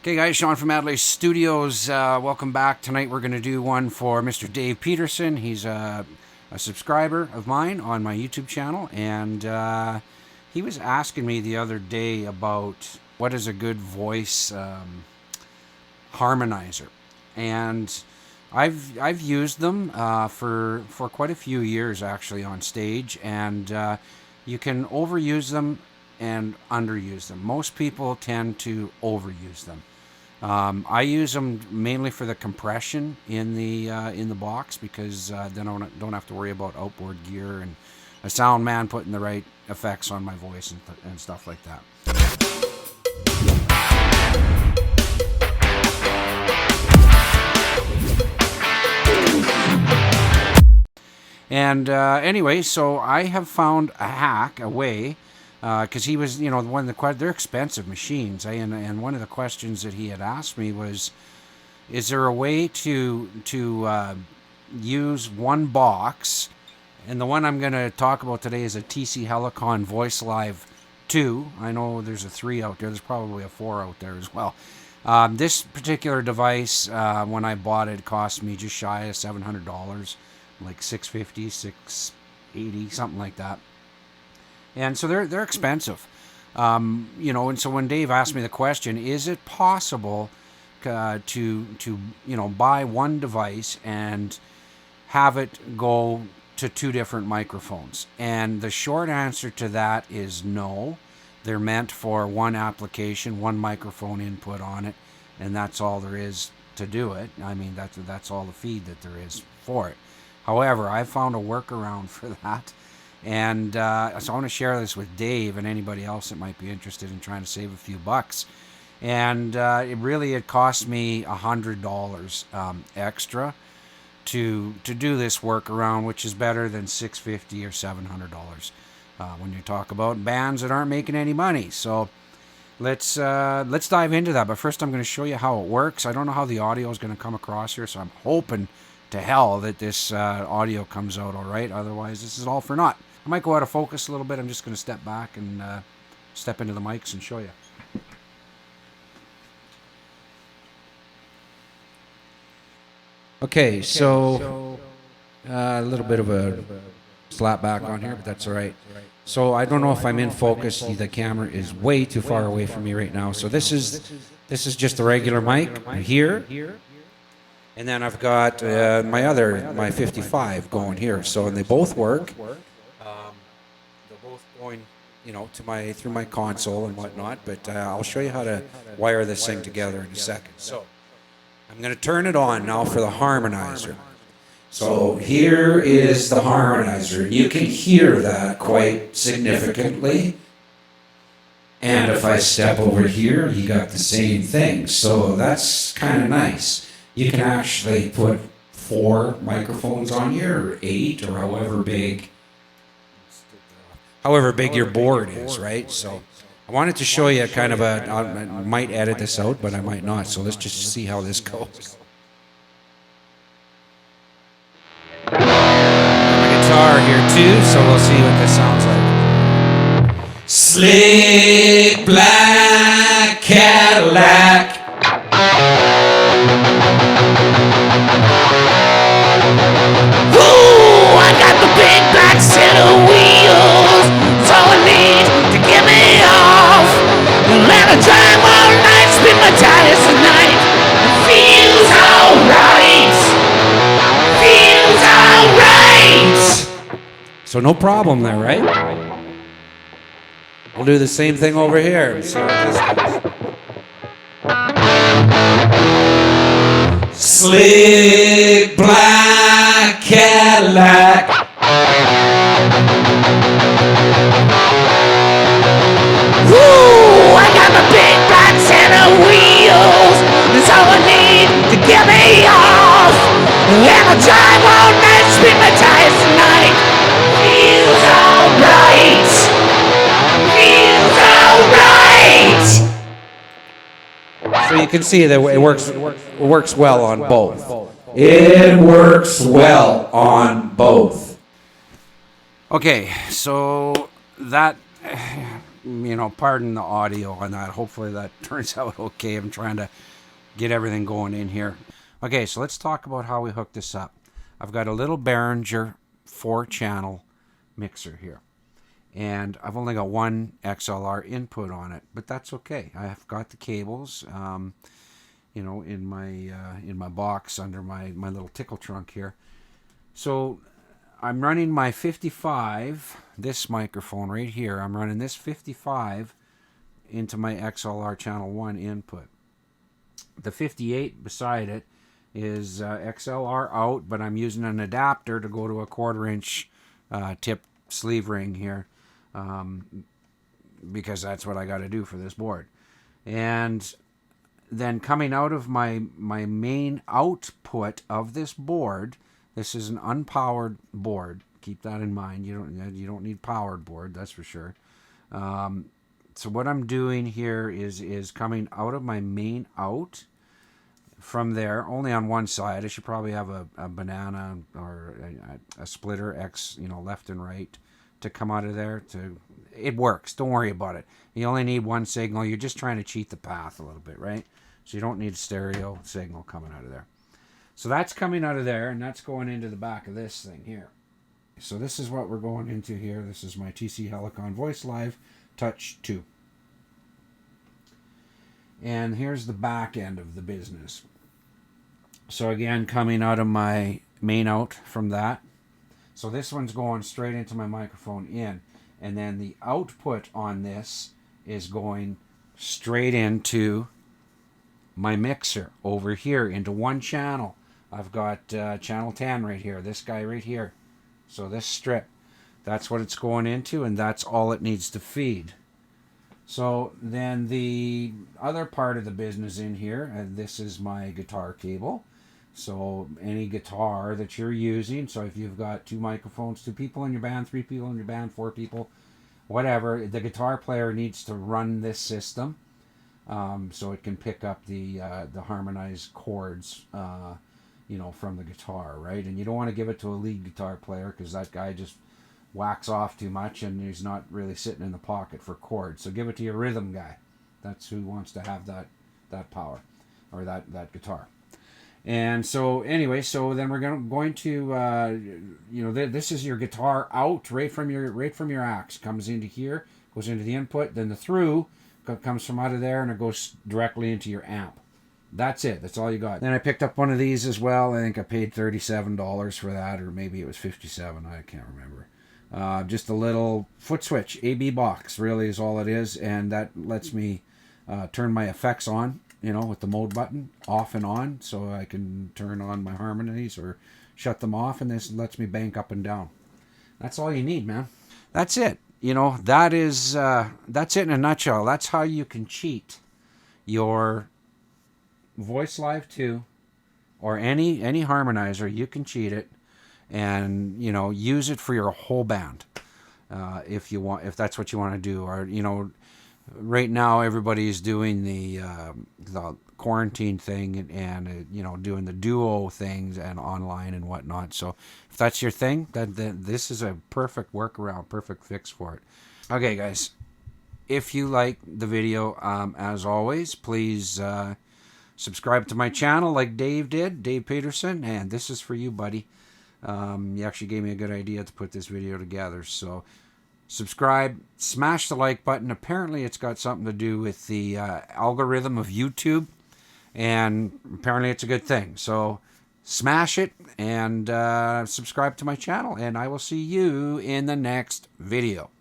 Okay guys, Sean from Adelaide Studios. Welcome back. Tonight we're going to do one for Mr. Dave Peterson. He's a subscriber of mine on my YouTube channel, and he was asking me the other day about what is a good voice harmonizer. And I've used them for quite a few years actually on stage, and you can overuse them and underuse them. Most people tend to overuse them. I use them mainly for the compression in the box, because then I don't have to worry about outboard gear and a sound man putting the right effects on my voice and stuff like that. And anyway, so I have found a hack, a way. Because he was, they're expensive machines, and one of the questions that he had asked me was, is there a way to use one box? And the one I'm going to talk about today is a TC Helicon Voice Live 2. I know there's a 3 out there. There's probably a 4 out there as well. This particular device, when I bought it, cost me just shy of $700, like $650, $680, something like that. And so they're expensive, and so when Dave asked me the question, is it possible to buy one device and have it go to 2 different microphones? And the short answer to that is no. They're meant for one application, one microphone input on it, and that's all there is to do it. I mean, that's all the feed that there is for it. However, I found a workaround for that. And so I want to share this with Dave and anybody else that might be interested in trying to save a few bucks. And it cost me $100 extra to do this workaround, which is better than $650 or $700 when you talk about bands that aren't making any money. So let's dive into that. But first, I'm going to show you how it works. I don't know how the audio is going to come across here, so I'm hoping to hell that this audio comes out all right. Otherwise, this is all for naught. I might go out of focus a little bit. I'm just going to step back and step into the mics and show you. Okay, so a little bit of a slap back on here, but that's all right. So I don't know if I'm in focus. The camera is way too far away from me right now. So this is just a regular mic here. And then I've got my 55 going here. So, and they both work. They're both going, through my console and whatnot. But I'll show you how to wire this thing together in a second. So I'm going to turn it on now for the harmonizer. So here is the harmonizer. You can hear that quite significantly. And if I step over here, you got the same thing. So that's kind of nice. You can actually put 4 microphones on here, or 8, or however big your board is, right? So I wanted to show you kind of I might edit this out, but I might not. So let's just see how this goes. Got my guitar here too, so we'll see what this sounds like. Slick black Cadillac. Ooh, I got the big black set of wheels. It's all I need to get me off. Let I drive all night, spin my tires tonight. It feels alright. Feels alright. So no problem there, right? We'll do the same thing over here. See what this does. Slick black Cadillac. Ooh, I got my big black set of wheels. That's all I need to get me off. And I'll drive all night, spin my tires tonight. Feels alright. Feels alright. So you can see that it works well on both. It works well on both. Okay, so that pardon the audio on that. Hopefully that turns out okay. I'm trying to get everything going in here. Okay, so let's talk about how we hook this up. I've got a little Behringer 4-channel mixer here. And I've only got one XLR input on it, but that's okay. I've got the cables, in my box under my little tickle trunk here. So I'm running my 55, this microphone right here. I'm running this 55 into my XLR channel 1 input. The 58 beside it is XLR out, but I'm using an adapter to go to a 1/4-inch tip sleeve ring here. Because that's what I got to do for this board. And then coming out of my main output of this board, this is an unpowered board. Keep that in mind. You don't need powered board, that's for sure. So what I'm doing here is coming out of my main out. From there, only on one side. I should probably have a banana or a splitter X, left and right, to come out of there. It works. Don't worry about it. You only need one signal. You're just trying to cheat the path a little bit, right? So you don't need a stereo signal coming out of there. So that's coming out of there, and that's going into the back of this thing here. So this is what we're going into here. This is my TC Helicon Voice Live Touch 2. And here's the back end of the business. So again, coming out of my main out from that. So this one's going straight into my microphone in. And then the output on this is going straight into my mixer over here into one channel. I've got channel 10 right here, this guy right here. So this strip, that's what it's going into, and that's all it needs to feed. So then the other part of the business in here, and this is my guitar cable. So any guitar that you're using, so if you've got 2 microphones, 2 people in your band, 3 people in your band, 4 people, whatever, the guitar player needs to run this system, so it can pick up the harmonized chords, from the guitar, right? And you don't want to give it to a lead guitar player because that guy just whacks off too much and he's not really sitting in the pocket for chords. So give it to your rhythm guy. That's who wants to have that power or that guitar. And so anyway, so then we're going to this is your guitar out right from your axe, comes into here, goes into the input, then the through comes from out of there and it goes directly into your amp. That's it. That's all you got. Then I picked up one of these as well. I think I paid $37 for that, or maybe it was $57. I can't remember. Just a little foot switch, AB box, really is all it is, and that lets me turn my effects on, with the mode button, off and on, so I can turn on my harmonies or shut them off, and this lets me bank up and down. That's all you need, man. That's it. That's it in a nutshell. That's how you can cheat your Voice Live 2 or any harmonizer. You can cheat it and use it for your whole band if if that's what you want to do. Or right now everybody's doing the quarantine thing and doing the duo things and online and whatnot. So if that's your thing, then this is a perfect workaround, perfect fix for it. Okay, guys, if you like the video, as always, please subscribe to my channel like Dave did, Dave Peterson, and this is for you, buddy. You actually gave me a good idea to put this video together. So subscribe, smash the like button. Apparently it's got something to do with the algorithm of YouTube, and apparently it's a good thing. So smash it and subscribe to my channel, and I will see you in the next video.